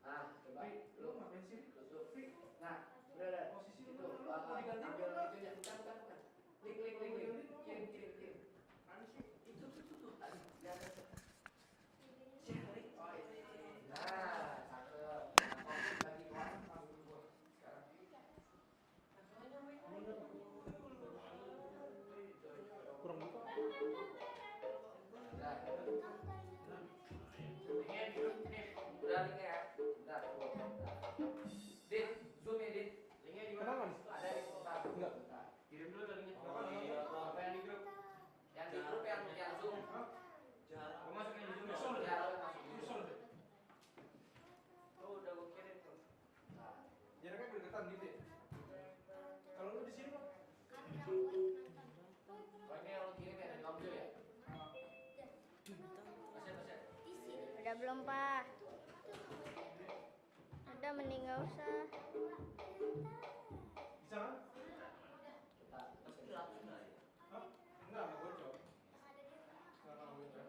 Nah, coba lu ngapain sih? tutup. Nah, udah. Posisi Itu lu ambil diganti itunya. Bukan. Kirim. Itu tuh. Jangan. Cari. Oh, ini. Nah, cakep. Fokus lagi ke warna sekarang. Kurang buka. Udah linknya ya. Bentar. Dit, zoom ya Dit. Linknya di mana? Ada di sebentar. Enggak. Kirim dulu linknya. Apa yang di grup? Yang di grup yang zoom. Gua masukin di zoom. Masuk. Oh, udah gua kirim tuh. Nah, Jaraknya berdekatan gitu ya. Kalau lu di sini Bang. oh ini yang lu kirim ya dari Kamjo ya? Masih. Udah belum, Pak? Udah, mending nggak usah. Bisa kan? Tapi laku enggak ya? Hah? Enggak bocor. Enggak bocor.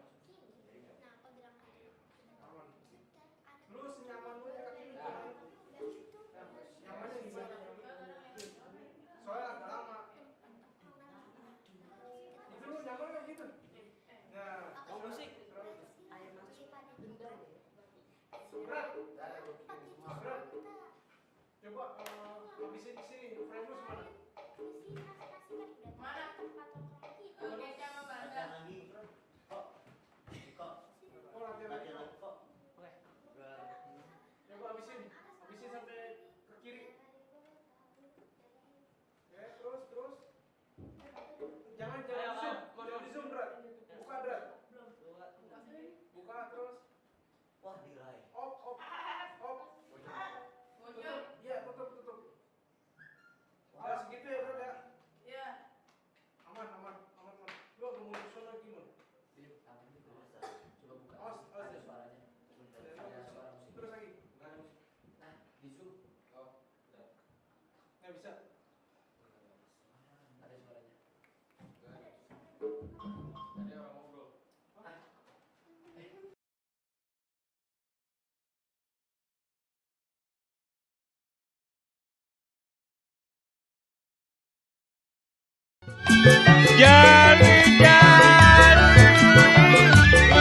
Aman. Lu senyaman lu ya kaki lu. Nyamannya gimana? Soalnya agak lama. Itu lu nyaman kayak gitu. Nah, Oh, musik. Air masuk. berat. Dari gua kirim semua. Berat. Coba habisin di sini. Frame lu semana? Mana? Kecap sama bandar. Oh, latihan lagi. Kok? Coba habisin sampai ke kiri. Ya, terus. Jangan di zoom berat. Buka berat. Buka terus. Wah, diraih. Op. Bocor. Iya, tutup. Udah segitu ya, berat ya. Iya. Aman. Lu agak mau nyusul lagi, Mon. Dit, apa ini? Coba buka. Awas, Ada ya. suaranya. Ada suara musik. Terus lagi. Nah, di zoom. Oh, udah. Nggak bisa. Ada suaranya. Tadi orang ngobrol. Jali-jali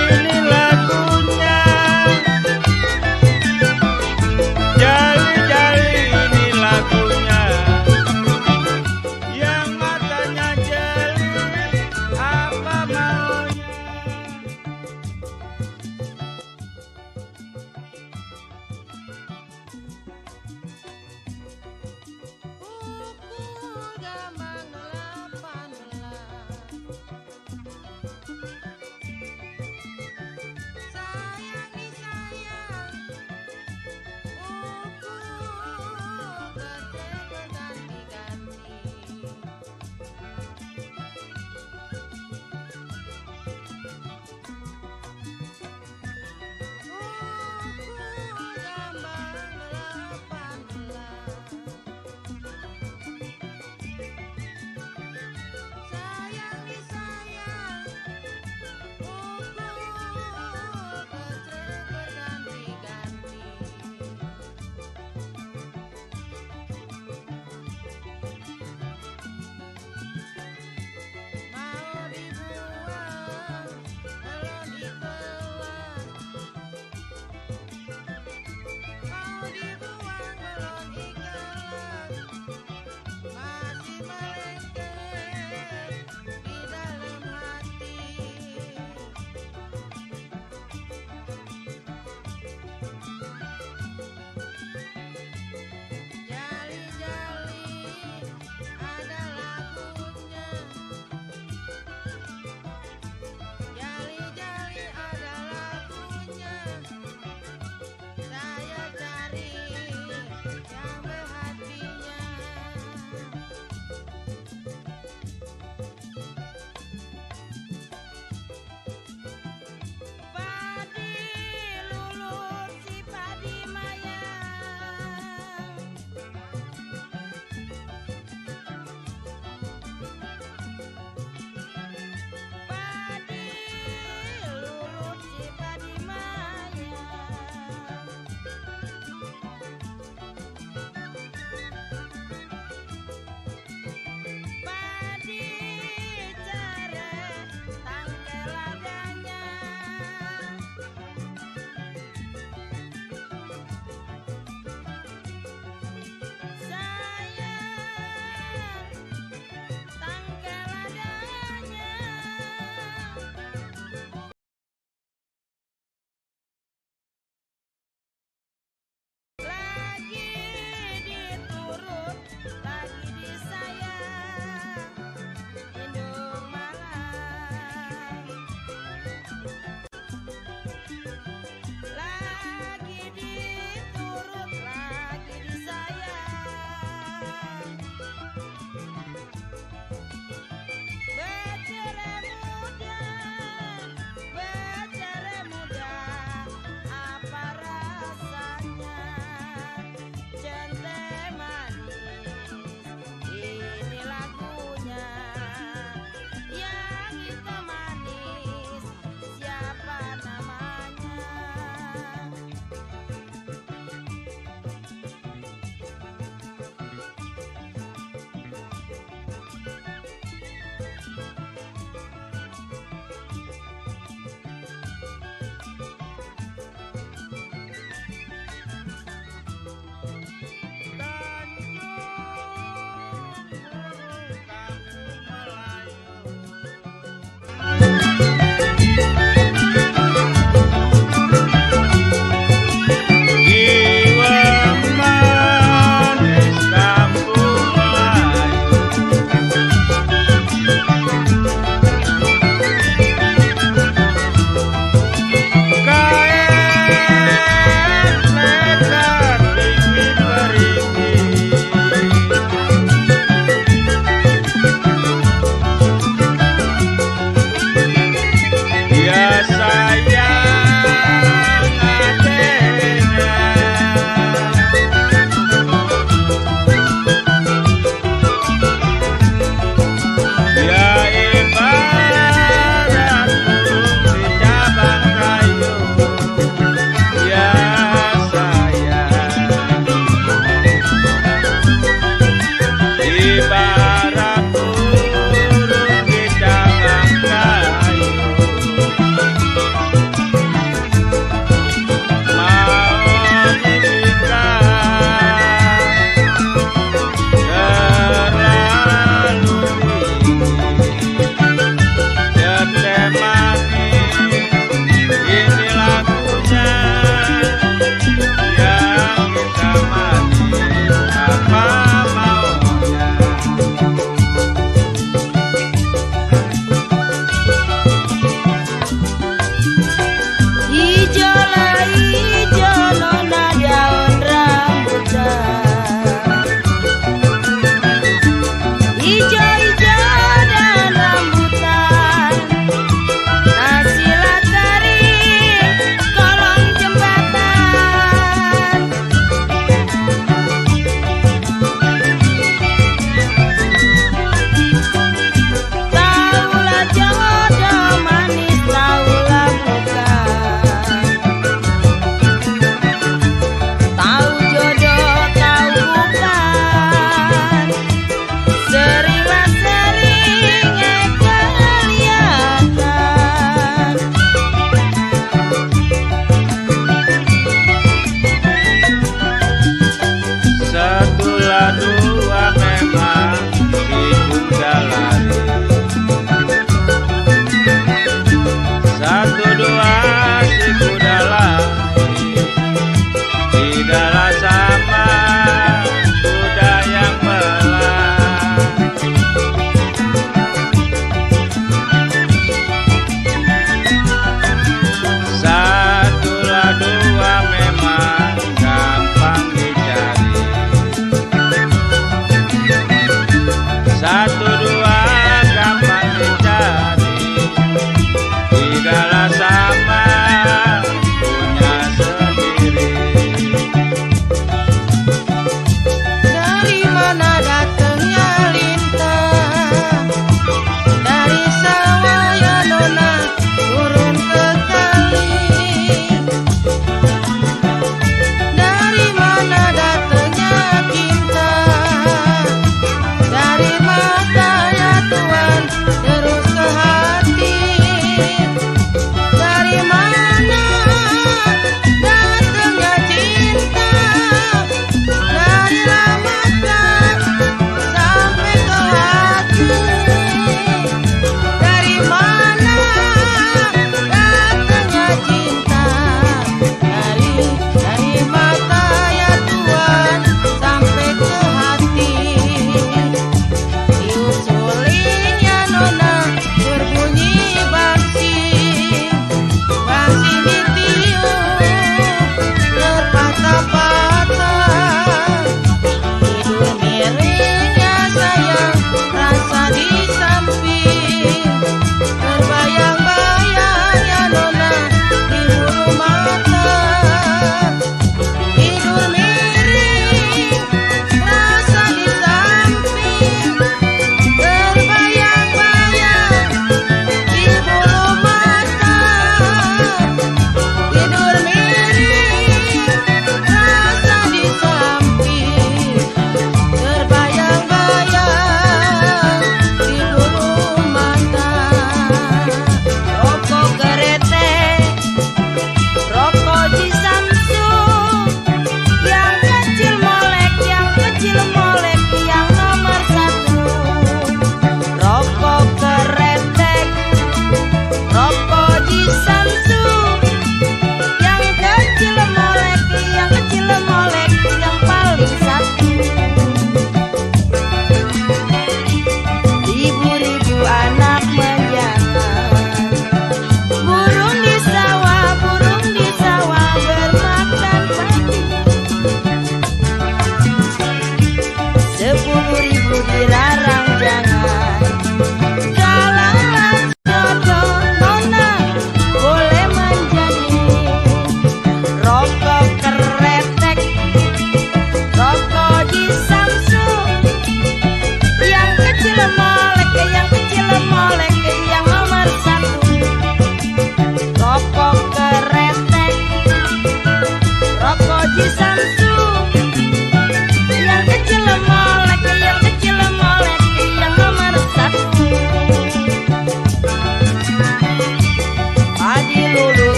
ini lagunya. Jali-jali ini lagunya. Yang matanya jeli apa maunya. Buku zaman 18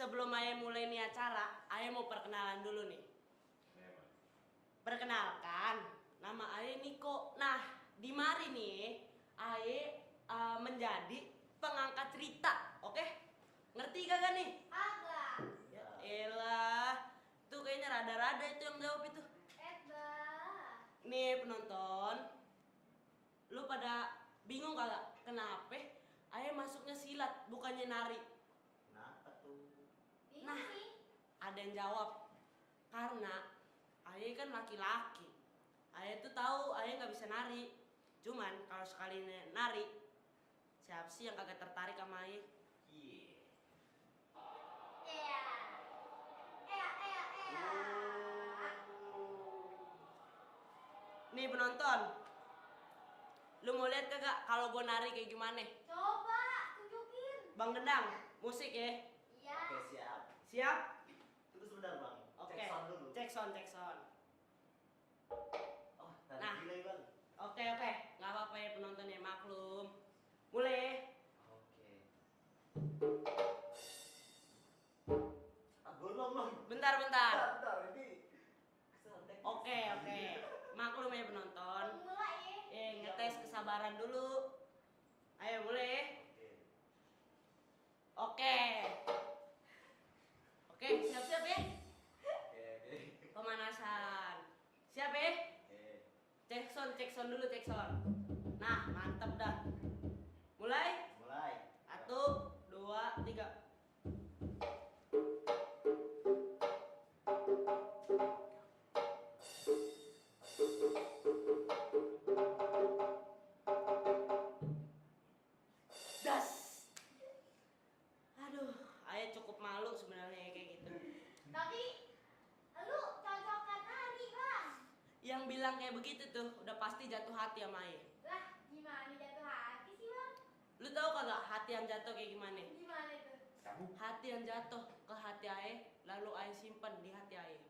sebelum Ayah mulai nih acara, Ayah mau perkenalan dulu nih. Perkenalkan, nama Ayah Niko. Nah, di mari nih, Ayah menjadi pengangkat cerita, oke? Ngerti kagak nih? Agak. Ya elah, tuh kayaknya rada-rada itu yang jawab itu. Nih penonton, lu pada bingung kagak? Kenapa Ayah masuknya silat bukannya nari? Kenapa tuh? Nah, ada yang jawab, karena Ayah kan laki-laki. Ayah tuh tahu Ayah nggak bisa nari. Cuman kalau sekali nari, siapa sih yang kagak tertarik sama Ayah? Nih penonton, lu mau lihat kagak kalau gue nari kayak gimana? Coba tunjukin. Bang Gendang, musik ya? Iya. Oke, siap. Siap? Tunggu sebentar, Bang. Oke. Cek sound dulu. Cek sound, cek sound. Oh, tadi Nah. delay, Bang. Oke, nggak apa-apa ya penonton ya, maklum. Mulai. Oke. Ah, belum, Bang. Bentar. Bentar, ini kesalahan teknis. Oke. Maklum ya penonton. Mulai. Ngetes kesabaran dulu. Ayo mulai. Oke. Oke, siap-siap ya. Oke. Pemanasan. Siap ya? Oke. Cek sound dulu, cek sound. Nah, mantep dah. Mulai. Mulai. 1, 2, 3. Das. Aduh, Ayah cukup malu sebenarnya ya kayak gitu. Tapi lu cocokkan nari, Bang. Yang bilang kayak begitu tuh udah pasti jatuh hati sama Ayah. Lah, gimana jatuh hati sih, Bang? Lu tahu kagak hati yang jatuh kayak gimana? Gimana itu? Hati yang jatuh ke hati Ayah, lalu Ayah simpan di hati Ayah.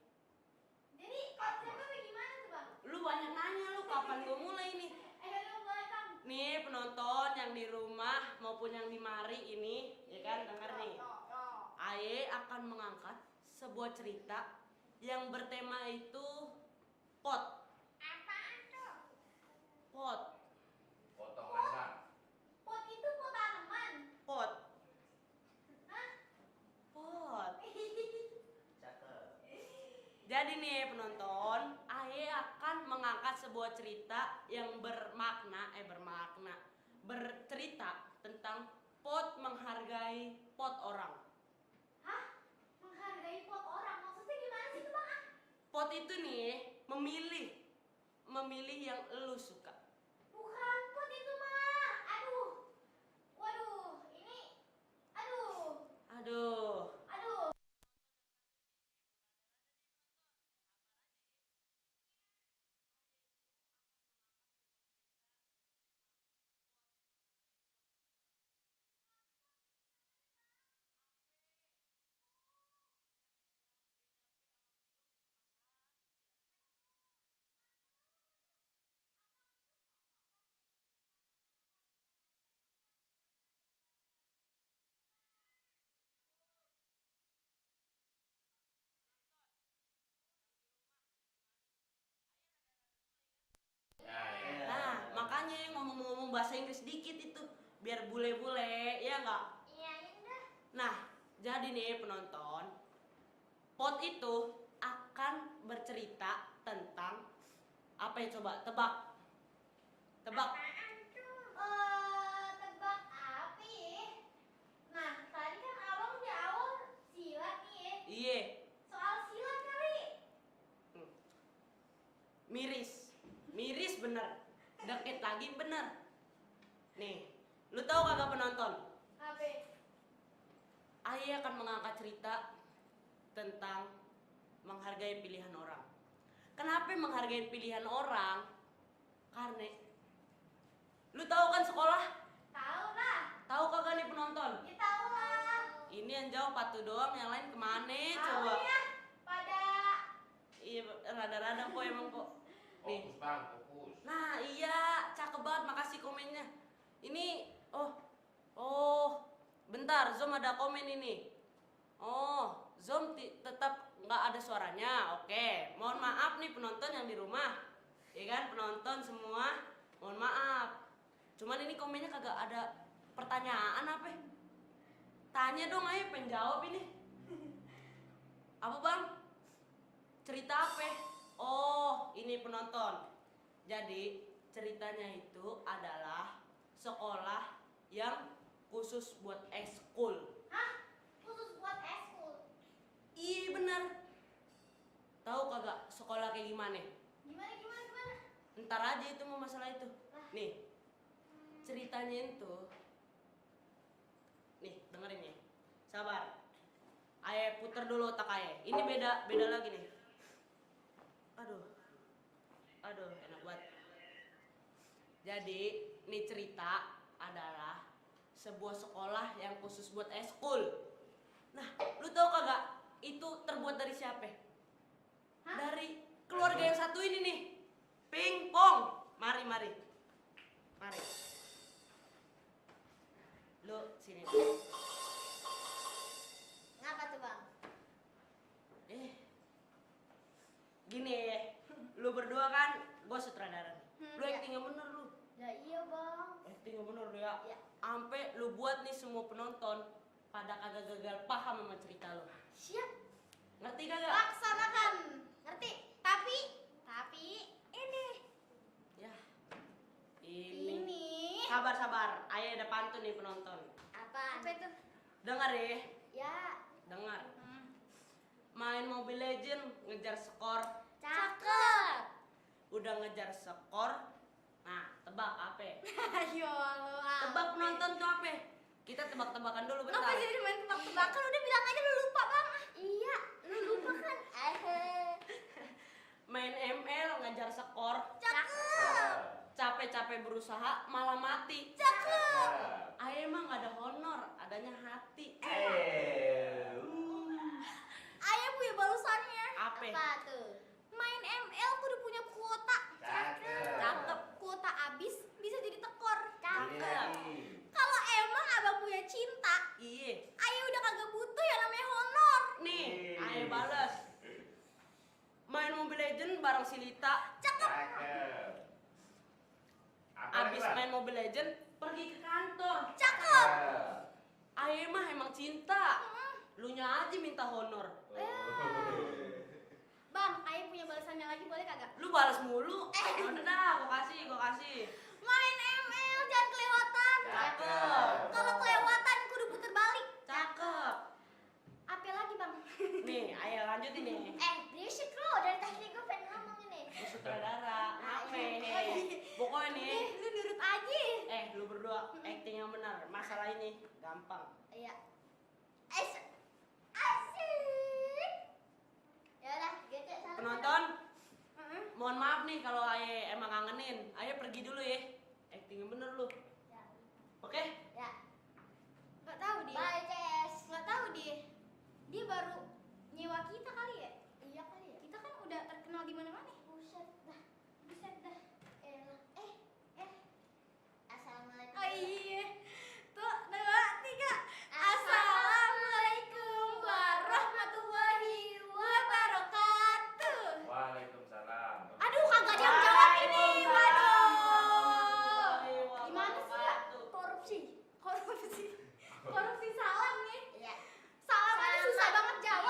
Jadi konsepnya kayak gimana tuh, Bang? Lu banyak nanya lu kapan gue mulai nih? Lu mulai, Bang. Nih penonton yang di rumah maupun yang di mari ini, ya kan denger nih. Ayah akan mengangkat sebuah cerita yang bertema itu pot. Apaan tuh? Pot. Potong lebar. Pot itu pot tanaman. Pot. Hah? Pot. Cakep. Jadi nih penonton, Ayah akan mengangkat sebuah cerita yang bercerita tentang pot menghargai pot orang. Hah? Menghargai pot orang? Maksudnya gimana sih tuh, Bang? Pot itu nih memilih yang lu suka. Bukan pot itu, mah. Aduh. Waduh, ini. Aduh. Nah, makanya ngomong-ngomong bahasa Inggris dikit itu biar bule-bule, ya nggak? Iya, udah. Nah, jadi nih penonton, pot itu akan bercerita tentang apa ya coba? Tebak. Apaan tuh? Tebak apa ya? Nah, tadi kan abang di awal silat nih ya. Iya, Soal silat kali. miris bener, deket lagi bener. Nih, lu tahu kagak penonton? Apa? Ayah akan mengangkat cerita tentang menghargai pilihan orang. Kenapa menghargai pilihan orang? Karena lu tahu kan sekolah? Tahu lah. Tahu kagak nih penonton? Ya tahu lah. Ini yang jawab patu doang, yang lain kemana Tahu coba? ya. Pada Iya, rada-rada kok emang kok. Nih. Fokus, Bang, fokus. Nah, iya, cakep banget, makasih komennya. Ini, oh, bentar, Zoom ada komen ini. Oh, Zoom tetap nggak ada suaranya. Oke, mohon maaf nih penonton yang di rumah. Ya kan, penonton semua, mohon maaf. Cuman ini komennya kagak ada pertanyaan apa? Tanya dong, ayo pengen jawab ini. Apa bang? Cerita apa? Oh, ini penonton. Jadi ceritanya itu adalah sekolah yang khusus buat ekskul. Hah? Khusus buat ekskul? Iya bener. Tahu kagak sekolah kayak gimana? Gimana? Ntar aja itu mau masalah itu. Nih, ceritanya itu. Nih, dengerin ya. Sabar. Ayo puter dulu otak ayo. Ini beda lagi nih. Aduh, enak banget. Jadi, nih cerita adalah sebuah sekolah yang khusus buat ekskul. Nah, lu tahu kagak? Itu terbuat dari siapa? Hah? Dari keluarga yang satu ini nih. Pingpong. Mari. Lu sini. Ngapa tuh bang? Gini ya. Lu berdua kan, gue sutradara. Lu Iya. acting yang bener lu. Ya iya bang. Acting yang bener lu ya. Iya. Ampe lu buat nih semua penonton pada kagak gagal paham sama cerita lu. Siap. Ngerti kagak? Laksanakan. Ngerti? Tapi ini. Ya. Ini. Ini. Sabar. Ayah ada pantun nih penonton. Apa itu? Dengar ya. Ya. Dengar. Main Mobile Legend ngejar skor. Cakep. Udah ngejar skor. Nah, tebak apa? Ayo Allah. Tebak penonton tuh apa? Kita tebak-tebakan dulu bentar. Kenapa jadi main tebak-tebakan? Udah bilang aja lu lupa bang. Iya, lu lupa kan? Main ML ngejar skor. Cakep. Capek-capek berusaha malah mati. Cakep. Ayah emang gak ada honor, adanya hati. Ayah punya balasannya. Apa? tuh? Main ML kudu punya kuota. Cakep. Kuota abis bisa jadi tekor. Cakep. Kalau emang abang punya cinta, Iya. ayah udah kagak butuh yang namanya honor. Nih, ayah balas. Main Mobile Legend bareng si Lita. Cakep. Abis main Mobile Legend pergi ke kantor. Cakep. Ayah mah emang cinta. Lu nya aja minta honor. Bang, ayah punya balasannya lagi boleh kagak? Lu balas mulu. Udah dah, gua kasih. Main ML jangan kelewatan. Cakep. Kalau kelewatan kudu puter balik. Cakep. Apa lagi bang? Nih, ayo lanjutin nih. Berisik lo dari tadi gue pengen ngomong ini. Lu sutradara, apa? iya. Pokoknya nih. Lu nurut aja. Lu berdua acting yang benar. Masalah ini gampang. Iya. Asik. Yaudah, gece salah. Penonton, mohon maaf nih kalau Aye emang ngangenin. Aye pergi dulu ya. Acting yang bener lu. Ya. Oke? Ya. Nggak tahu dia. Bye, Ces. Nggak tahu dia. Dia baru nyewa kita kali ya? Iya kali ya. Kita kan udah terkenal di mana-mana. Buset dah. Assalamualaikum. Oh iya. Tuh, 2, 3. Assalamualaikum warahmatullahi wabarakatuh. Waalaikumsalam. Aduh, kagak jawab ini. Waduh. Gimana sih ya? Korupsi salam nih. Iya. Salam aja susah banget jawab.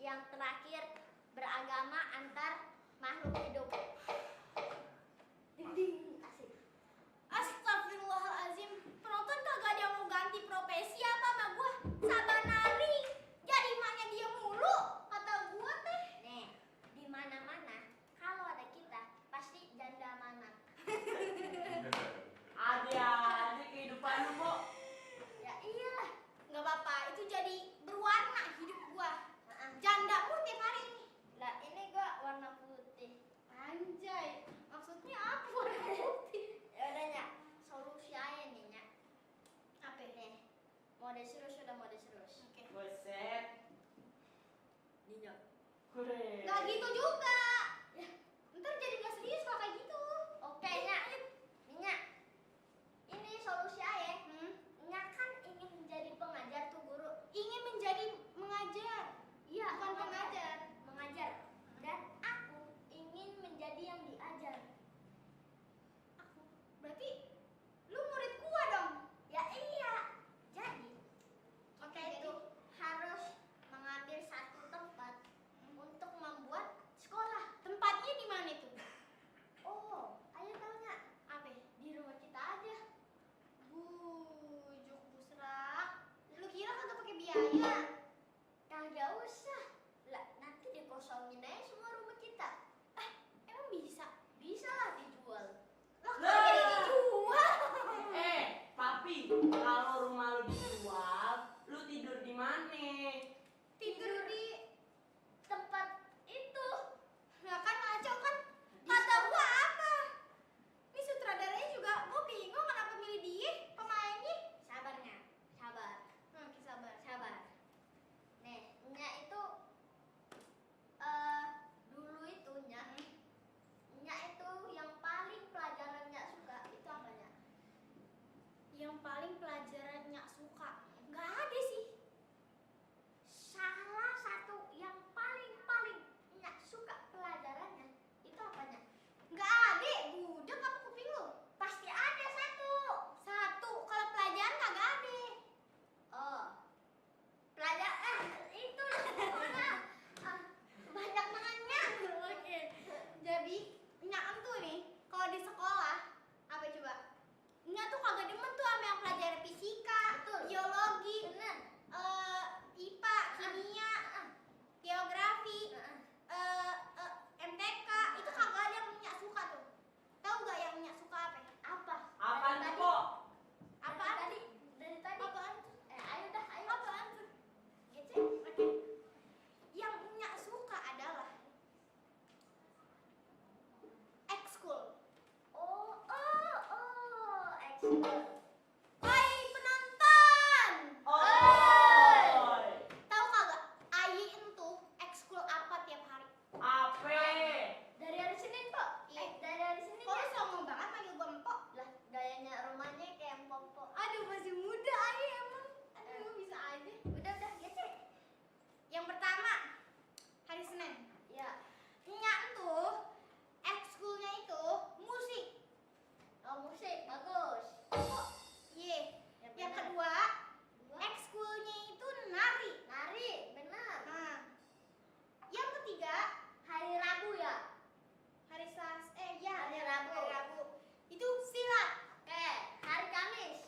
yang terakhir beragama antar makhluk hidup. Ding ding, asik. Astagfirullahalazim. Penonton kagak ada yang mau ganti profesi apa sama gua? Sabar nari. Jadi emaknya dia mulu kata gua teh. Nih, di mana-mana kalau ada kita pasti janda mana. Ada kehidupan lu, Po. Ya iyalah, nggak apa-apa. Itu jadi berwarna hidup gua. Janda pun tiap hari ini. Lah ini gua warna putih. Anjay, maksudnya apa warna putih? Ya udah Nyak, solusi aja nih Nyak. Apa nih? Mode serius udah mode serius. Oke. Buset. Ninjak. Keren. Nggak gitu juga. Ya, ntar jadi nggak serius kalau kayak gitu. Oke Nyak. Nyak. Ini solusi aja. Nyak kan ingin menjadi pengajar tuh guru. Ingin menjadi mengajar. Iya, bukan pengajar. Mengajar. Dan aku ingin menjadi yang diajar. Aku. Berarti lu murid gua dong. Ya iya. Jadi kita itu harus mengambil satu tempat untuk membuat sekolah. Tempatnya di mana itu? Oh, ayo tahu nggak? Apa? Di rumah kita aja. Bujuk busrak. Lu kira kagak pakai biaya? Kagak usah. Lah, nanti dikosongin aja semua rumah kita. Emang bisa? Bisa lah dijual. Lah, kok jadi dijual? Papi, kalau rumah lu dijual, lu tidur di mana? Tidur di tempat itu. Nah kan ngaco kan? Kata gua apa? Ini sutradaranya juga gua bingung kenapa milih dia pemainnya. Sabarnya, sabar. Sabar, sabar. Nih, Nya itu dulu itu Nya itu yang paling pelajaran Nya suka itu apa Nya? Yang paling pelajaran Nya suka? Nggak ada sih. Salah satu yang paling Nya suka pelajarannya itu apanya? Nggak ada, budak apa kuping lu? Pasti ada satu. Kalau pelajaran kagak ada. Oh, pelajaran itu banyak banget. Oke. Jadi Nya tuh nih kalau di sekolah apa coba? Nya tuh kagak demen tuh sama yang pelajaran fisika, biologi, IPA, kimia, geografi, MTK, itu kagak ada yang Nya suka tuh. Tahu nggak yang Nya suka apa? Apa? Apaan tuh, Po? Apaan tadi? Dari tadi. Apaan? Ayo dah, ayo. Apaan tuh? Gece. Oke. Yang Nya suka adalah ekskul. Ekskul. Hai penonton. Oi. Tahu kagak? Ayi entuh ekskul apa tiap hari? Ape? Dari hari Senin, Pak. Dari hari Senin. Kok lu sombong banget manggil gua empok? Lah, gayanya rumahnya kayak empok-empok. Aduh, masih muda Ayi emang. Aduh, bisa aja. Udah, gece. Yang pertama, hari Senin. Ya. Nya tuh ekskulnya itu musik. Oh, musik. Bagus. Iya. Yang kedua, ekskulnya itu nari. Nari, benar. Nah. Yang ketiga, hari Rabu ya. Hari Rabu. Itu silat.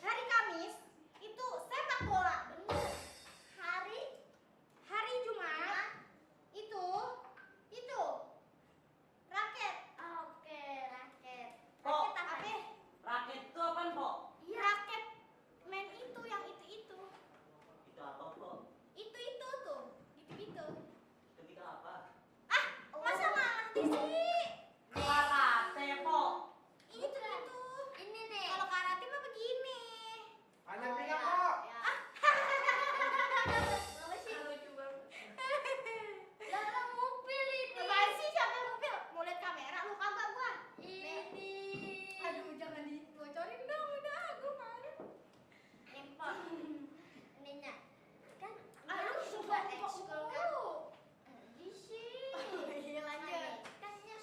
Hari Kamis itu sepak bola. Benar. Hari Jumat itu raket. Oke, raket. Po. Raket apa? Raket itu apaan, Po? Raket main itu yang itu. Itu apa, Po? Itu tuh. Itu. Ketika apa? Masa nggak ngerti sih? Karate, Po. Itu. Ini nih. Kalau karate mah begini. Anak tiga kok. Apa sih? Lucu banget. Lah mobil ini. Apaan sih siapa yang mobil? Mau lihat kamera lu kagak gua? Ini. Aduh, jangan dibocorin dong udah, gua malu. Nempel. Ini Nya. Kan lu suka ekskul kan? Di sini. Iya lanjut. Kan Nya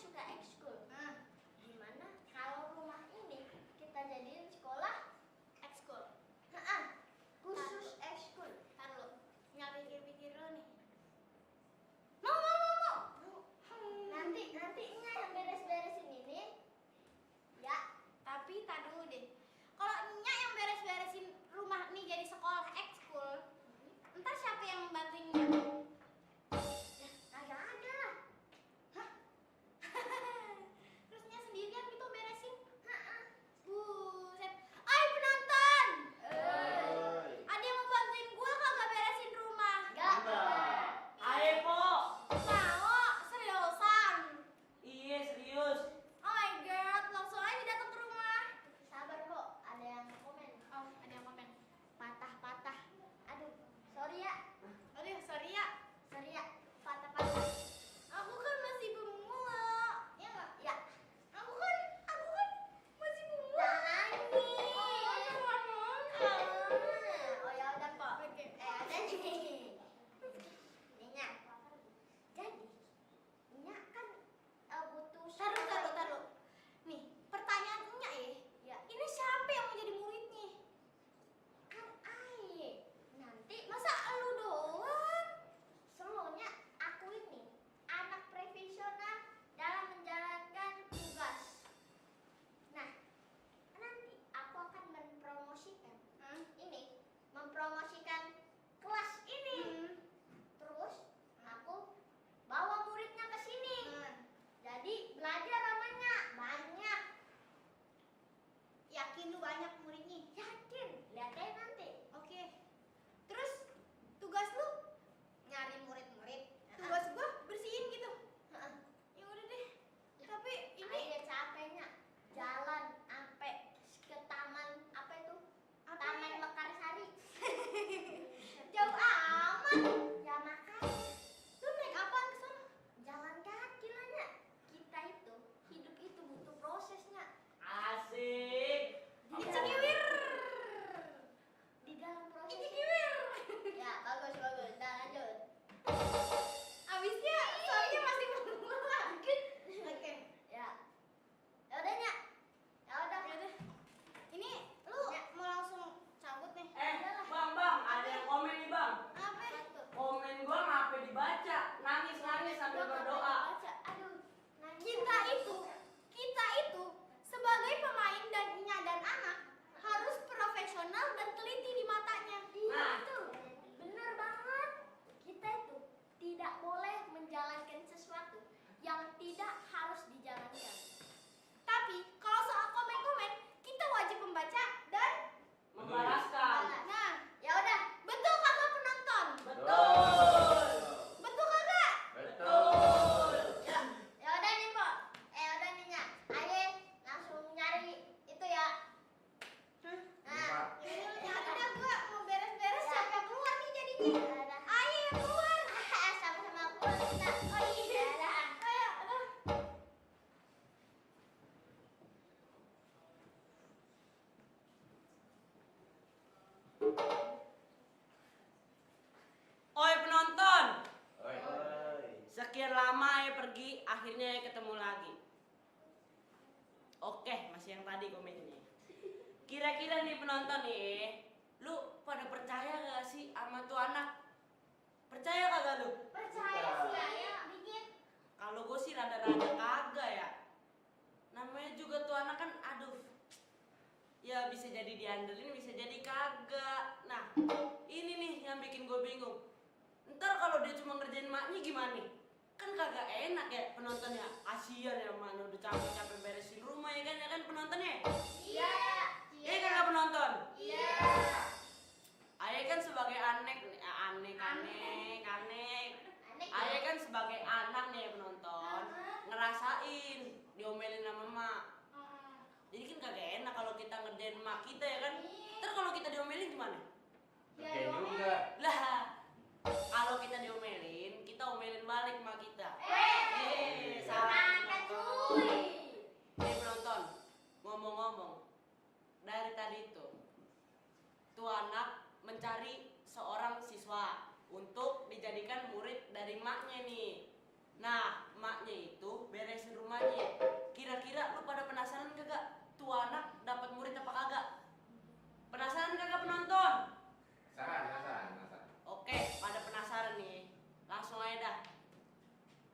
Oh iya. Kayak Oi penonton, Oi. sekian lama ya pergi, akhirnya ya ketemu lagi. Oke, masih yang tadi komennya. Kira-kira nih penonton nih, lu pada percaya gak sih sama tuh anak? Percaya kagak lu? percaya sih ya, dikit. Kalau gue sih rada-rada kagak ya. Namanya juga tuh anak kan, aduh. Ya bisa jadi diandelin, bisa jadi kagak. Nah, ini nih yang bikin gue bingung. Ntar kalau dia cuma ngerjain maknya gimana nih? Kan kagak enak ya penontonnya. Kasian ya mana udah capek-capek beresin rumah ya kan penontonnya. Iya. Iya kagak penonton? Iya. Ayah kan sebagai anek, aneh. Ayah kan sebagai anak nih ya penonton, ngerasain diomelin sama emak. Jadi kan kagak enak kalau kita ngerjain emak kita ya kan. Ntar kalau kita diomelin gimana? Kerjain juga. Lah, kalau kita diomelin, kita omelin balik emak kita. Salah penonton. Nih penonton, ngomong-ngomong, dari tadi tuh anak mencari seorang siswa untuk dijadikan murid dari maknya nih. Nah, maknya itu beresin rumahnya. Kira-kira lu pada penasaran kagak? Tuh anak dapat murid apa kagak? Penasaran kagak penonton? Penasaran. Oke, pada penasaran nih. Langsung aja dah.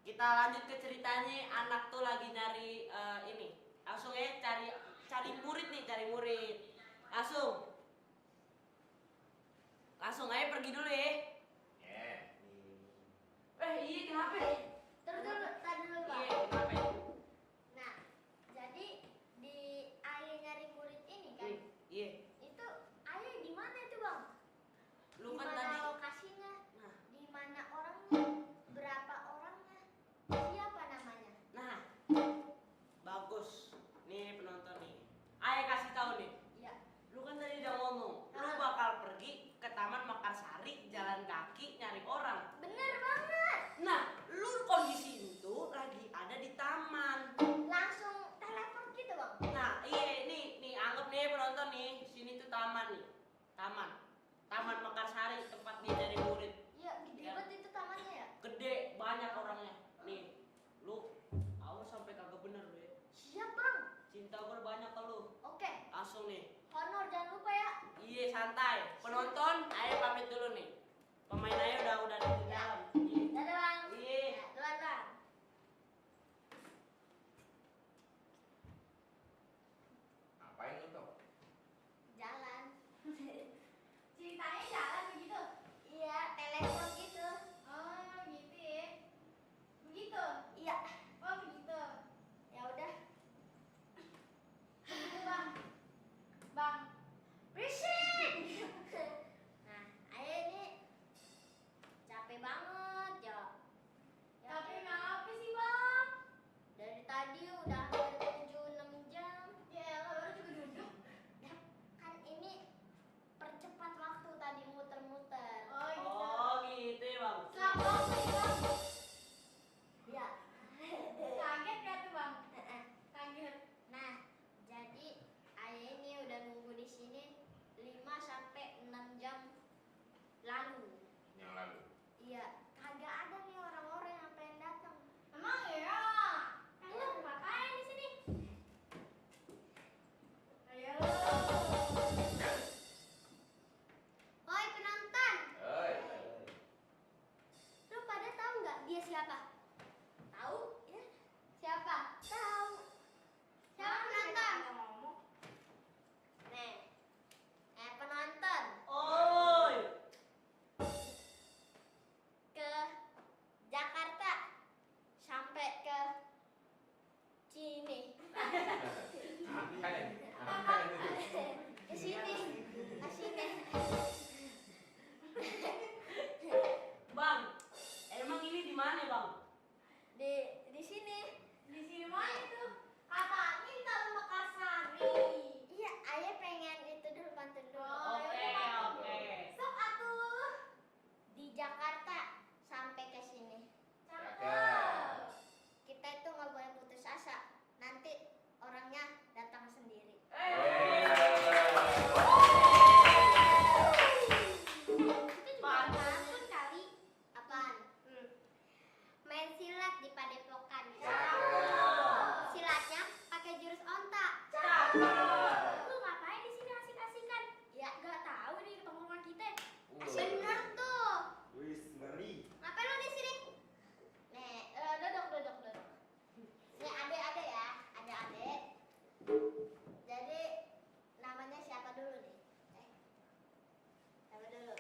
Kita lanjut ke ceritanya. Anak tuh lagi nyari ini. Langsung aja cari murid nih, cari murid. Langsung aja pergi dulu ya. Iya kenapa? Tadi dulu Pak. Iya kenapa? Nah, jadi di ayah nyari murid ini kan, Iya. itu ayah di mana itu Bang? Lu Di kan mana tadi. lokasinya? Nah, Di mana orangnya? Berapa orangnya? Siapa namanya? nah, bagus. Nih penonton nih. Ayah kasih tahu nih. Iya. Lu kan tadi udah ngomong, lu bakal pergi ke Taman Mekarsari jalan kaki nyari orang. Bener banget. Nah, lu kondisi itu lagi ada di taman. Langsung telepon gitu Bang. Nah, iya nih anggap nih penonton nih, sini tuh taman nih. Taman Mekarsari tempat dia dari murid. Iya, gede Ya. banget itu tamannya ya. Gede, banyak orangnya. Nih, lu awas sampai kagak bener lu ya. Siap Bang. Cinta gue banyak ke lu. Oke. Langsung nih. Honor jangan lupa ya. Iya, santai. Penonton, ayo pamit dulu nih. Pemain ayo udah di dalam. Iya. Dadah Bang. Iya. Ya, duluan Bang. Ngapain lu tuh? Jalan. Ceritanya jalan begitu? Iya, telepon gitu. Oh, gitu ya. Begitu? Iya. Oh, begitu. Ya udah. Begitu, Bang. Bang. Berisik. Nah, ayah ini capek banget ya. Capek ngapa sih, Bang? Dari tadi udah hampir 7-6 jam. Ya, baru juga duduk. Ya, kan ini percepat waktu tadi muter-muter. Oh, gitu ya, Bang. Selamat sih, Bang. Ya. Kaget gak tuh, Bang? Kaget. Nah, jadi ayah ini udah nunggu di sini 5-6 jam lalu. Yang lalu. Iya, kagak ada nih orang-orang yang pengen datang. Emang ya? Ayo, ngapain di sini? Ayo. Hoi penonton, Oi. lu pada tahu nggak dia siapa? Tahu? Ya. Siapa? Tahu. Siapa penonton? Nih, penonton. Oi. Ke Jakarta sampai ke sini. Ngapain? Ke sini. Ke sini. Bang, emang ini di mana, Bang? Di sini. Di sini mana itu? Katanya di Taman Mekarsari. Iya, ayah pengen itu dulu pantun dulu. Oke. Sok atuh. Di Jakarta sampai ke sini. Jakarta Lu ngapain di sini asik-asikan? Ya nggak tahu nih tongkrongan kita. Wah. Bener tuh. Wis, ngeri. Ngapain lu di sini? Nih, duduk. Ini adik-adik ya, adik-adik. Jadi namanya siapa dulu nih? Siapa dulu?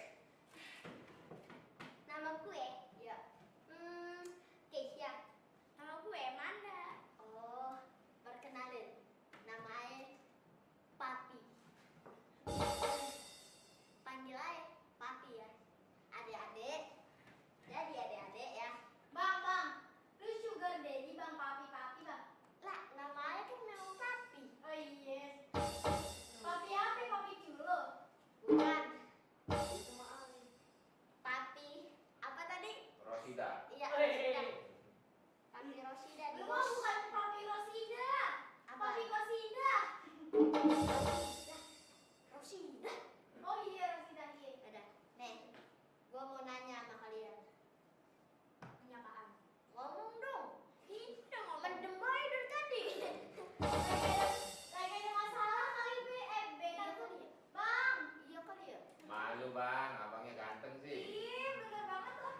Nama gue? Ya. Keisha. Nama gue Manda. Oh, perkenalin. Namanya Papi. Panggil aja Papi ya. Adik-adik. Jadi adik-adik ya. Bang. Lu sugar daddy bang, papi, bang. Lah, namanya kan memang Papi. Oh iya. Papi apa? Papi culo? Bukan. Itu mah Papi. Apa tadi? Rosida. Iya, Rosida. Papi Rosida di bos. Bukan Papi Rosida. Apa? Papi Rosida. Rosida. Oh iya, Rosida. Iya. Ada. Nih, gua mau nanya sama kalian. Nanya apaan? Ngomong dong. Itu mendem aja dari tadi. Lagi ada masalah kali beda kali ya. Bang, iya kali ya. Malu bang, abangnya ganteng sih. Iya, bener banget loh.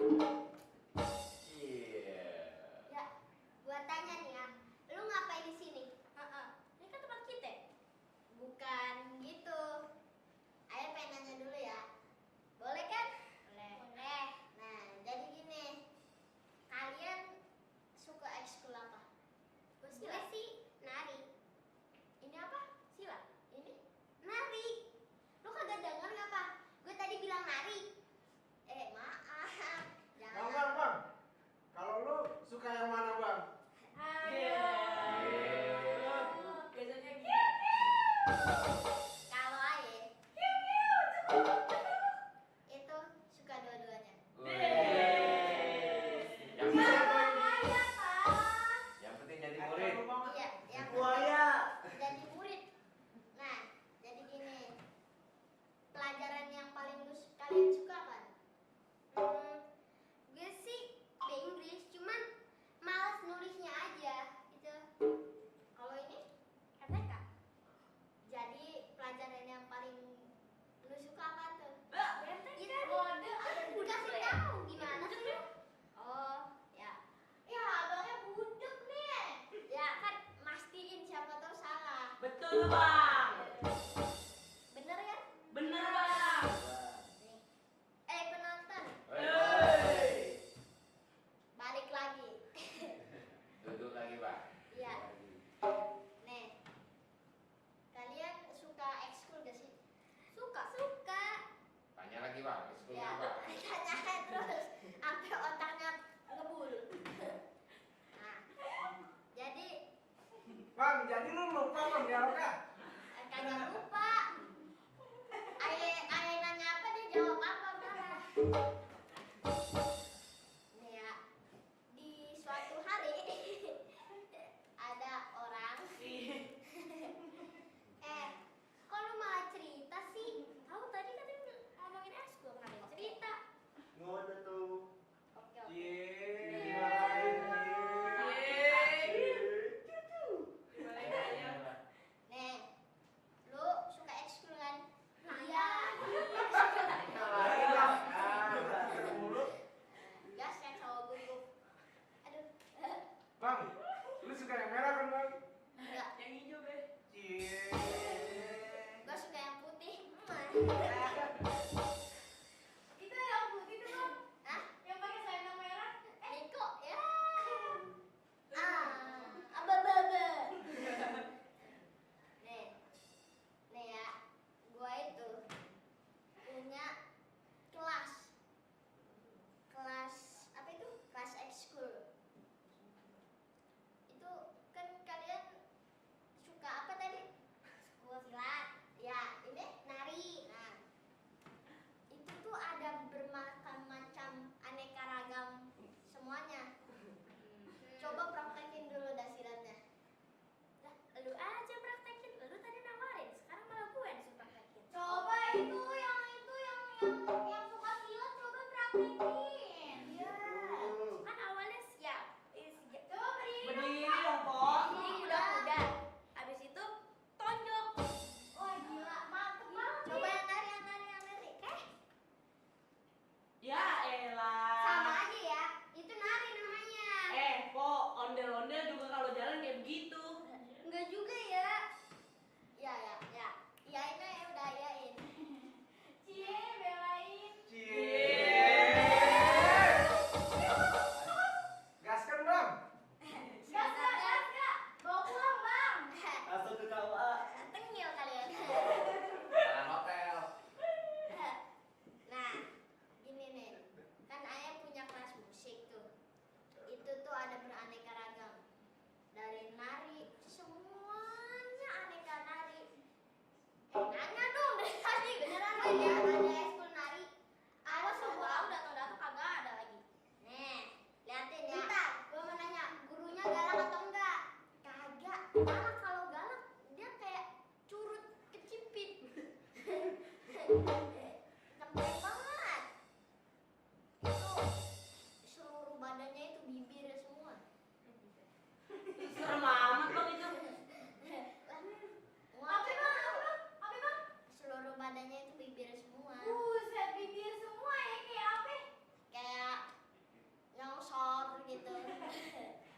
Iya. Ya, gua tanya nih ya. Lu ngapain di sini? Ini kan tempat kita. Bukan gitu. Ayo pengen nanya dulu ya. Boleh kan? Boleh. Nah, jadi gini. Kalian suka ekskul apa? Gue sih nari. Ini apa? Sila. Ini nari. Lu kagak denger nggak Pak? Gue tadi bilang nari. Maaf. Jangan. Bang. Kalau lu suka yang mana, Bang? Biasanya gitu. Kalau Aye itu suka dua-duanya. Yang penting jadi murid. Iya, yang Buaya. jadi murid. Nah, jadi gini. Pelajaran yang paling kalian suka apa? Gue sih Inggris, cuman malas nulisnya aja gitu. Kalau ini RTK. Jadi pelajaran yang paling lu suka apa tuh? Itu bodoh. Dikasih tahu gimana sih lu? Oh, ya. Ya abangnya budek nih. Ya kan mastiin siapa tahu salah. Betul bang. Bener ya? Bener bang. Nih. Penonton, balik lagi. Duduk lagi bang. Iya. Nih. Kalian suka ekskul gak sih? Suka. Tanya lagi bang, sekolah Ya, apa? tanya terus sampai otaknya ngebul. Nah, jadi Bang, jadi lu lupa Bang dialognya? kagak lupa. Aye nanya apa dia jawab apa marah. Nih ya, di suatu hari ada orang. Kok lu malah cerita sih? Tahu tadi katanya ngomongin ekskul, kenapa yang cerita? Ngoda tuh. Oke. Nih,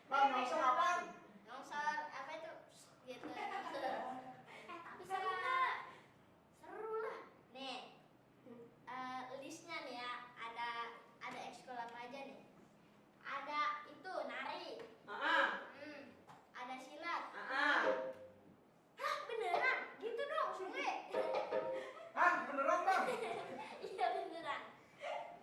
Bang, nyongsor apaan? Nyongsor apa itu? Gitu. Tapi seru nggak? Seru lah. Nih, listnya nih ya. Ada ekskul apa aja nih? Ada itu nari. Ada silat. Hah, beneran? Gitu dong, Sule. Hah, beneran bang? Iya beneran.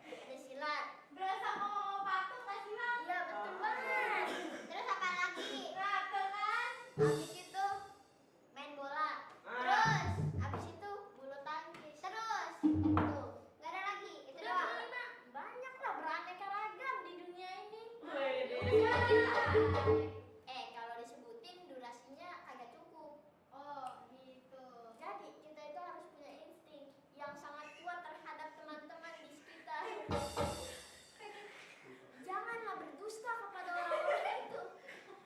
Ada silat. Berasa mau patung nggak sih bang? Iya betul banget. Terus apa lagi? Rata kan? Habis itu main bola. Terus habis itu bulu tangkis. Terus itu nggak ada lagi. Itu doang. Banyak lah beraneka ragam di dunia ini. Kalau disebutin durasinya agak cukup. Oh gitu. Jadi kita itu harus punya insting yang sangat kuat terhadap teman-teman di sekitar. Janganlah berdusta kepada orang-orang itu.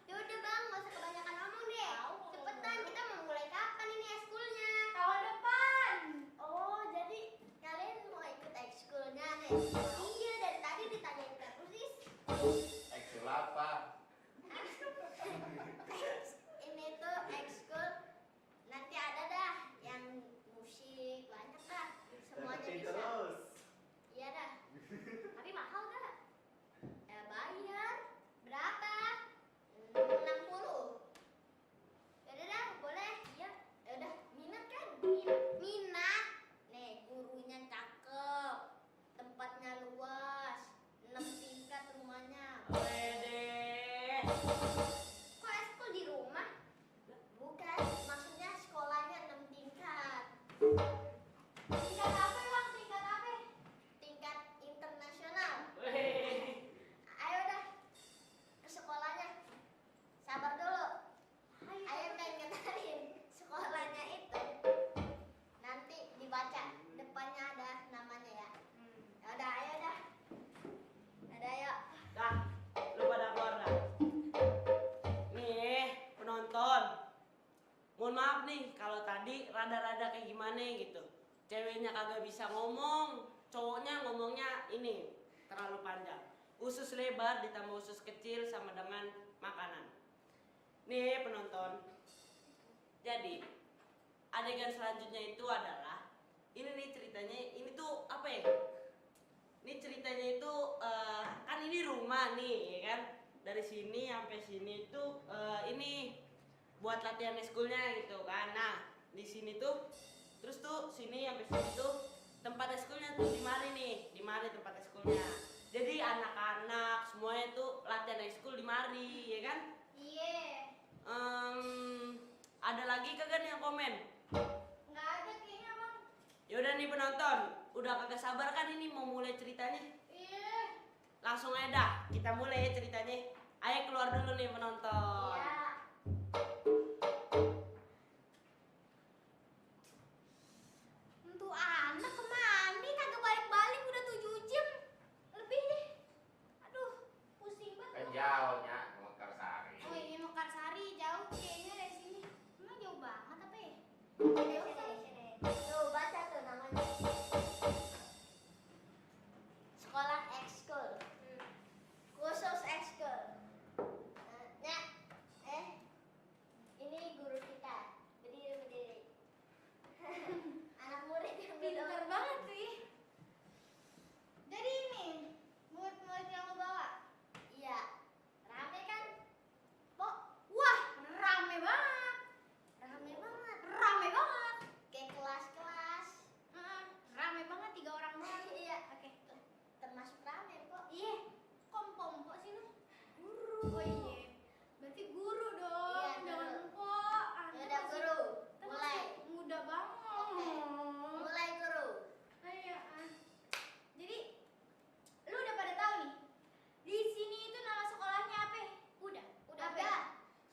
Ya udah bang, nggak usah kebanyakan ngomong deh. Cepetan, kita mau mulai kapan ini ekskulnya? Tahun depan. Oh, jadi kalian mau ikut ekskulnya nih? Iya, dari tadi ditanyain terus Is. Ekskul apa? Ini tuh ekskul nanti ada dah yang musik banyak dah, semuanya bisa. Iya dah. Tapi mahal gak? Bayar berapa? 60. Yaudah dah, boleh. Iya. Yaudah, minat kan? Minat. Nih, gurunya cakep. Tempatnya luas. 6 tingkat rumahnya. Kok ekskul di rumah? Bukan, maksudnya sekolahnya 6 tingkat. Tingkat apa bang? Tingkat apa? Tingkat internasional. Ayo dah ke sekolahnya. Sabar dulu. Ayo pengen kenalin sekolahnya itu. Nanti dibaca depannya ada namanya ya. Yaudah, ayo dah. Ada yuk. Dah, lu pada keluar dah. Nih, penonton. Mohon maaf nih kalau tadi rada-rada kayak gimana gitu. Ceweknya kagak bisa ngomong, cowoknya ngomongnya ini terlalu panjang. Usus lebar ditambah usus kecil sama dengan makanan. Nih penonton. Jadi adegan selanjutnya itu adalah ini nih ceritanya. Ini tuh apa ya? Ini ceritanya itu kan ini rumah nih, ya kan? Dari sini sampai sini tuh ini buat latihan eskulnya gitu kan. Nah di sini tuh terus tuh sini sampai sini tuh tempat eskulnya tuh di mari nih, di mari tempat eskulnya. Jadi anak-anak semuanya tuh latihan eskul di mari, ya kan? Iya. Ada lagi kagak nih yang komen? Nggak ada kayaknya bang. Yaudah nih penonton, udah kagak sabar kan ini mau mulai ceritanya? Iya. Langsung aja dah, kita mulai ya ceritanya. Ayo keluar dulu nih penonton. Ya. Untuk anak kemana? Kagak balik-balik udah 7 jam lebih deh. Aduh, pusing Kan banget. jauhnya Mekarsari. Oh ini Mekarsari jauh kayaknya dari sini. Emang jauh banget apa ya? Sini. Tuh baca tuh namanya. Sekolah ekskul. Khusus ekskul. Nah, ini guru kita. Berdiri. Anak murid yang Pinter beda. banget sih. Jadi ini murid-murid yang lo bawa. Iya. Rame kan? Pok, Wah, rame banget. rame banget. Rame banget. Kayak kelas-kelas. Rame banget 3 orang doang. Iya. Oke. Termasuk rame, Pok. Iya. Kompok sih lu. Guru. Oh iya. Berarti guru dong. Iya, Jangan guru. lupa. Anda Yaudah, masih- guru. kita Mulai. masih muda banget. Oke. Mulai, guru. Ayo, jadi lu udah pada tahu nih. Di sini itu nama sekolahnya apa? Udah. Apa? Udah.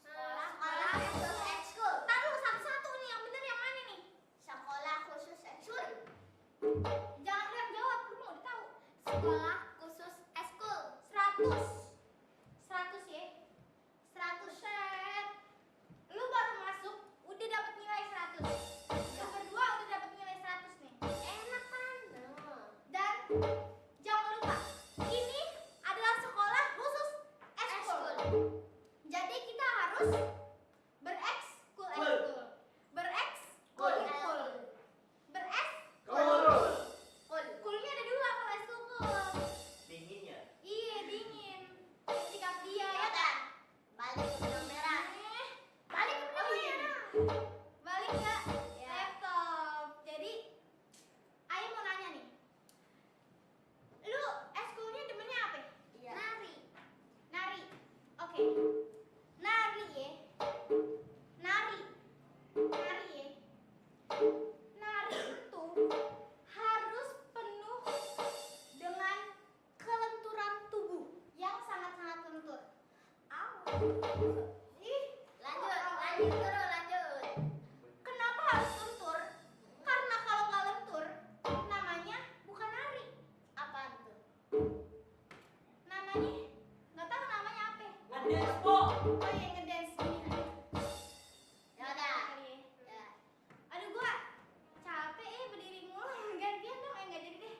Sekolah khusus ekskul. Taruh satu-satu nih yang bener yang mana nih? Sekolah khusus ekskul. Jangan lu yang jawab, lu mau udah tahu. Sekolah khusus ekskul. 100. 100 ya. 100 set. Lu baru masuk udah dapat nilai 100. Yang berdua udah dapat nilai 100 nih. Enak kan? Dan jangan lupa, ini adalah sekolah khusus ekskul. Ekskul. harus berekskul. Berekskul. Kulnya ada dua kalau ekskul. Dinginnya. Iya, dingin. Sikap dia ya. Yaudah, balik ke benang merah. Balik ke benang merah. Balik ke laptop. Jadi, Ayu mau nanya nih. Lu ekskulnya demennya apa? Iya. Nari. Oke. Nari ya. Nari ya. Nari itu harus penuh dengan kelenturan tubuh yang sangat-sangat lentur. Ih, Lanjut guru, lanjut. kenapa harus lentur? Karena kalau nggak lentur, namanya bukan nari. Apaan tuh? Namanya nggak tahu namanya apa. Ngedance, Po. Oh iya, ngedance gini. Yaudah. Kali ya. Ya. Aduh, gua capek berdiri mulu. Gantian dong, nggak jadi deh.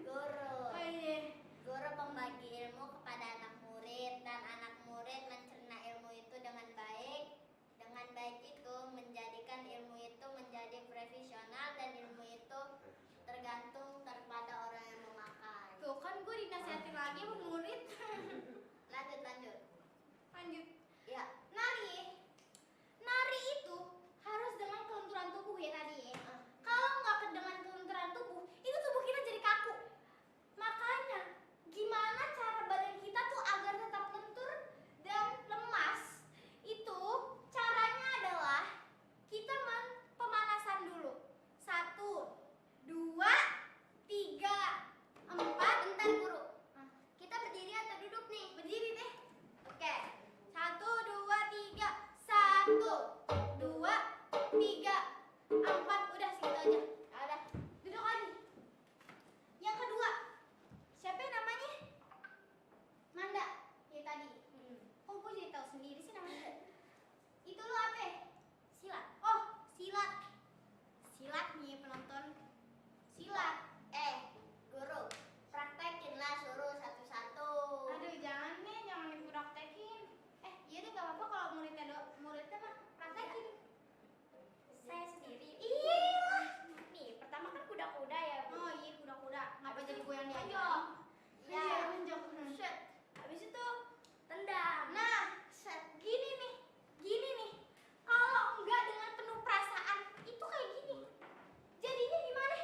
Guru. Oh iya. Guru pembagi ilmu kepada anak murid dan anak murid mencerna ilmu itu dengan baik. Dengan baik itu menjadikan ilmu itu menjadi profesional dan ilmu itu tergantung kepada orang yang memakai. Tuh kan gue dinasihatin lagi sama murid. Lanjut. Lanjut. Ya. Nari itu harus dengan kelenturan tubuh ya tadi ya. Kalau nggak dengan kelenturan tubuh, itu tubuh kita jadi kaku. Makanya gimana cara badan kita tuh agar tetap lentur dan lemas? Itu caranya adalah kita pemanasan dulu. 1, 2, 3, 4. Bentar guru. Kita berdiri atau duduk nih? Berdiri deh. Oke. 1, 2, 3. 1, 2, 3, 4. Udah segitu aja. Ada. Duduk lagi. Yang kedua. Siapa yang namanya? Manda. Ya tadi. Oh, gue jadi tahu sendiri sih namanya. Itu lo apa? Silat. Oh, silat. Silat nih penonton. Silat. Guru, praktekinlah suruh satu-satu. Aduh, jangan nih, jangan dipraktekin. Iya deh, gak apa-apa kalau muridnya mah praktekin. Saya sendiri. Iya lah. Nih, pertama kan kuda-kuda ya. Oh iya, kuda-kuda. Ngapa jadi gue yang diajak? Lonjok. Iya, Ya. lonjok. Set. Habis itu tendang. Nah, gini nih. Kalau enggak dengan penuh perasaan, itu kayak gini. Jadinya gimana?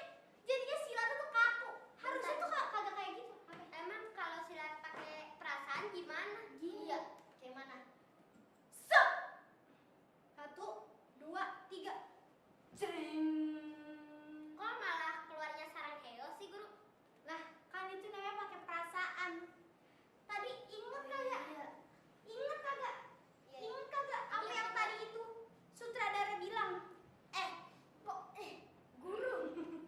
Jadinya silatnya tuh kaku. Harusnya tuh kagak kayak gitu. Apa? Emang kalau silat pakai perasaan gimana? Gini. Iya, gimana? Sep. 1, 2, 3. Jreng. Kok malah keluarnya sarang heo sih, Guru? Lah, kan itu namanya pakai perasaan. Tadi inget kagak? Iya. Inget kagak? Iya. Inget kagak apa Iya. yang tadi itu sutradara bilang? Guru,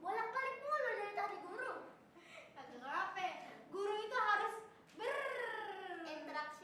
bolak-balik mulu dari tadi, Guru. Kagak apa? Guru itu harus Interaksi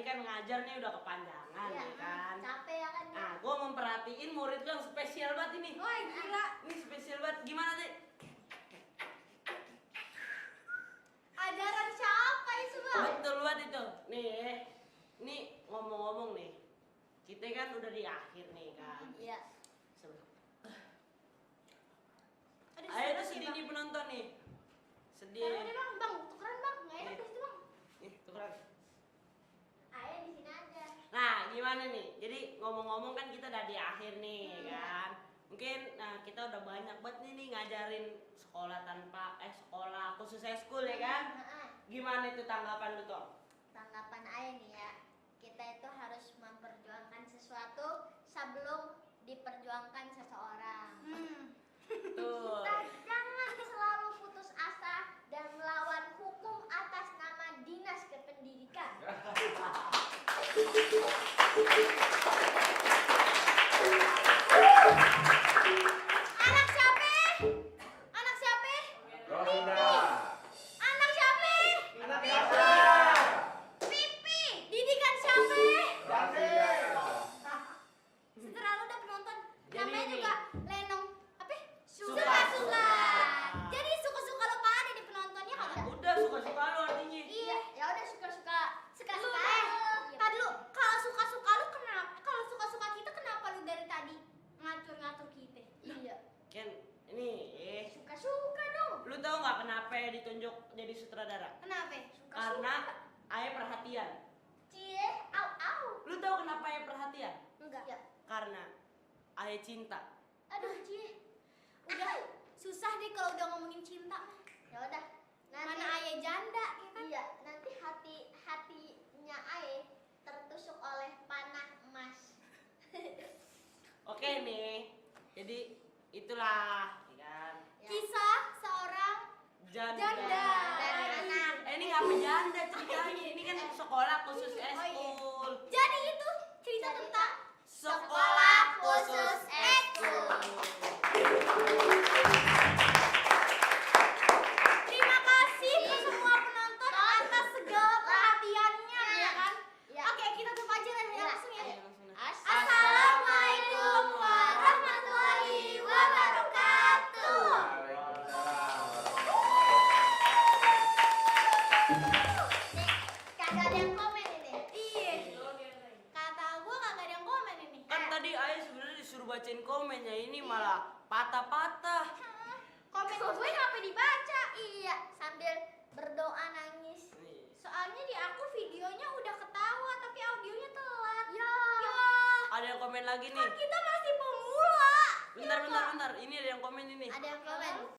kan ngajar nih udah kepanjangan Iya, ya kan. capek ya kan. Nah, gua memperhatiin murid lu yang spesial banget ini. Wah, gila. Ini spesial banget. Gimana sih? Ajaran siapa itu, Bang? Betul banget itu. Nih ngomong-ngomong nih. Kita kan udah di akhir nih kan. Iya. Aduh, Ayo tuh susah sih, sedih Bang. nih penonton nih. Sedih. Taruh deh, Bang. Bang, tukeran, Bang. Nggak enak di situ, Bang. Nih, tukeran. Ayah di sini aja. Nah, gimana nih? Jadi ngomong-ngomong kan kita udah di akhir nih kan. Mungkin kita udah banyak banget nih ngajarin sekolah sekolah khusus school ya kan. Heeh. Gimana itu tanggapan lu tuh? Tanggapan ayah nih ya, kita itu harus memperjuangkan sesuatu sebelum diperjuangkan seseorang. Tuh. Kita jangan selalu putus asa dan melawan hukum atas nama Dinas Kependidikan. Anak siapa? Anak siapa? Anak siapa? Pipi. Didikan siapa? Setelah lu udah penonton, Jadi namanya nih. juga Lenong apa? Suka-suka. Suka-suka. Jadi suka-suka lo pada di penontonnya Nah, kagak? udah suka-suka lu artinya. Iya. Ya udah suka-suka. Suka-suka. Tadi lu kalau suka-suka lu kenapa? Kalau suka-suka kita kenapa lu dari tadi ngatur-ngatur kita? Iya. Kan ini Suka-suka dong. lu tahu nggak kenapa ya ditunjuk jadi sutradara? Kenapa? Karena ayah perhatian. Cie, au au. Lu tahu kenapa ayah perhatian? Enggak. Ya. Karena ayah cinta. Aduh, Cie. Udah susah deh kalau udah ngomongin cinta. Ya udah. Nanti Mana ayah janda ya kan? Iya, nanti hatinya Ae tertusuk oleh panah emas. Oke nih, jadi itulah ya kan. Ya. Kisah seorang Janda. Janda. Dan anak. Ini nggak janda ceritanya, ini kan sekolah khusus iya. eskul. Jadi itu cerita tentang Sekolah khusus eskul. terima kasih ke semua penonton atas segala perhatiannya ya kan. Ya. Oke, kita tutup aja lah ya Ya. langsung ya. Ayo langsung dah. Assalamualaikum warahmatullahi wabarakatuh. Nih, kagak ada yang komen ini. Iya. Kata gua kagak ada yang komen ini. Kan tadi ayah sebenarnya disuruh bacain komennya, ini malah patah-patah. Komen gue ngapa dibaca? Iya, sambil berdoa nangis. Soalnya di aku videonya udah ketawa tapi audionya telat. Ya. Ya. Ada yang komen lagi nih. Kan kita masih pemula. Bentar. Ini ada yang komen ini. Ada yang komen.